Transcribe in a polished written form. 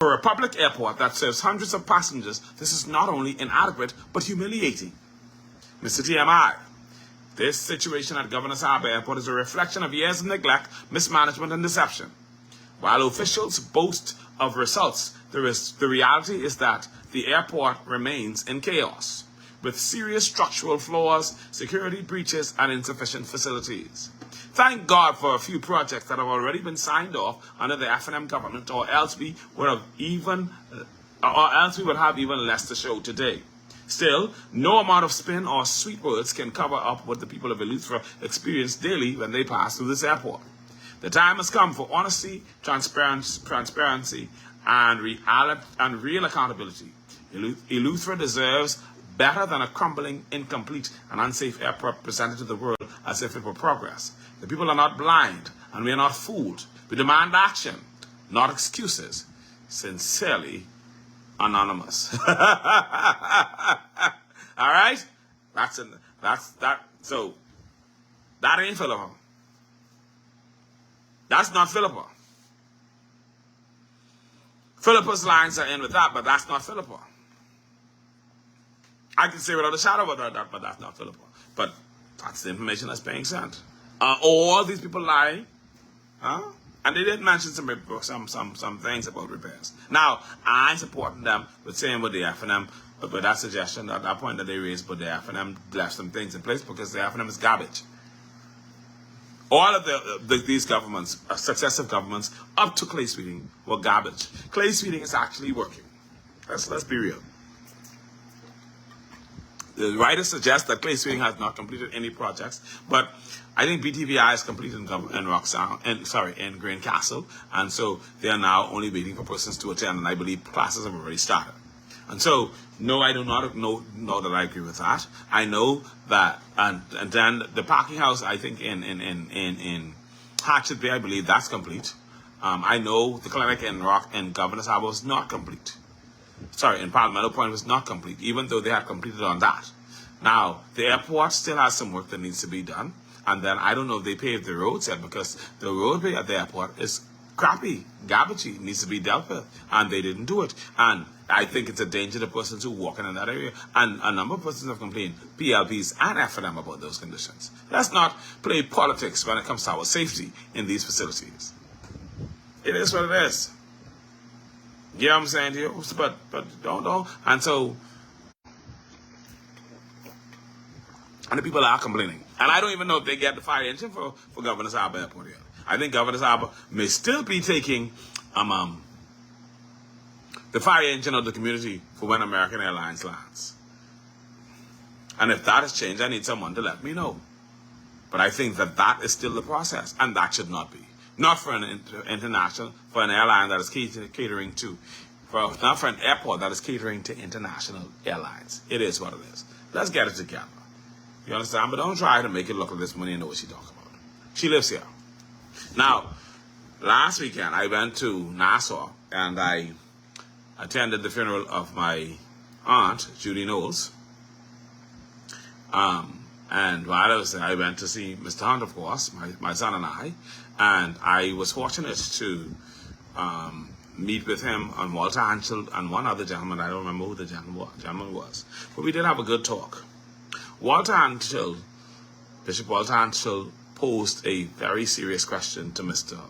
For a public airport that serves hundreds of passengers, this is not only inadequate, but humiliating. Mr. TMI, this situation at Governor's Harbour Airport is a reflection of years of neglect, mismanagement, and deception. While officials boast of results, the reality is that the airport remains in chaos, with serious structural flaws, security breaches, and insufficient facilities. Thank God for a few projects that have already been signed off under the F&M government, or else we would have even less to show today. Still, no amount of spin or sweet words can cover up what the people of Eleuthera experience daily when they pass through this airport. The time has come for honesty, transparency, and real accountability. Eleuthera deserves better than a crumbling, incomplete, and unsafe airport presented to the world as if it were progress. The people are not blind, and we are not fooled. We demand action, not excuses. Sincerely, Anonymous. All right? So, that ain't Philippa. That's not Philippa. Philippa's lines are in with that, but that's not Philippa. I can say without a shadow of a doubt, but that's not Philippa. But that's the information that's being sent. All these people lying, and they did mention some things about repairs. Now, I ain't supporting them with saying with the F&M, but with that suggestion, at that point that they raised, but the F&M left some things in place because the F&M is garbage. All of these governments, successive governments, up to clay sweeping, were garbage. Clay sweeping is actually working. Let's be real. The writer suggests that clay sweeping has not completed any projects, but I think BTVI is completed in Green Castle, and so they are now only waiting for persons to attend, and I believe classes have already started. And so, no, I do not know that I agree with that. I know that, and then the parking house, I think in Hatchet Bay, I believe that's complete. I know the clinic in Governor's Harbour was not complete. Sorry, in Palmetto Point was not complete, even though they had completed on that. Now, the airport still has some work that needs to be done, and then I don't know if they paved the roads yet, because the roadway at the airport is crappy, garbagey, needs to be dealt with, and they didn't do it. And I think it's a danger to persons who walk in that area, and a number of persons have complained, PLPs and F&M, about those conditions. Let's not play politics when it comes to our safety in these facilities. It is what it is. You know what I'm saying to you? But don't. And so, and the people are complaining. And I don't even know if they get the fire engine for Governor's Harbour Airport yet. I think Governor's Harbour may still be taking the fire engine of the community for when American Airlines lands. And if that has changed, I need someone to let me know. But I think that is still the process, and that should not be. Not for an for an airline that is catering to, not for an airport that is catering to international airlines. It is what it is. Let's get it together. You understand? But don't try to make it look like this money and know what she's talking about. She lives here. Now, last weekend I went to Nassau and I attended the funeral of my aunt, Judy Knowles. And while I was there, I went to see Mr. Hunt, of course, my son and I was fortunate to meet with him and Walter Hanschel and one other gentleman. I don't remember who the gentleman was. But we did have a good talk. Bishop Walter Hanschel, posed a very serious question to Mr.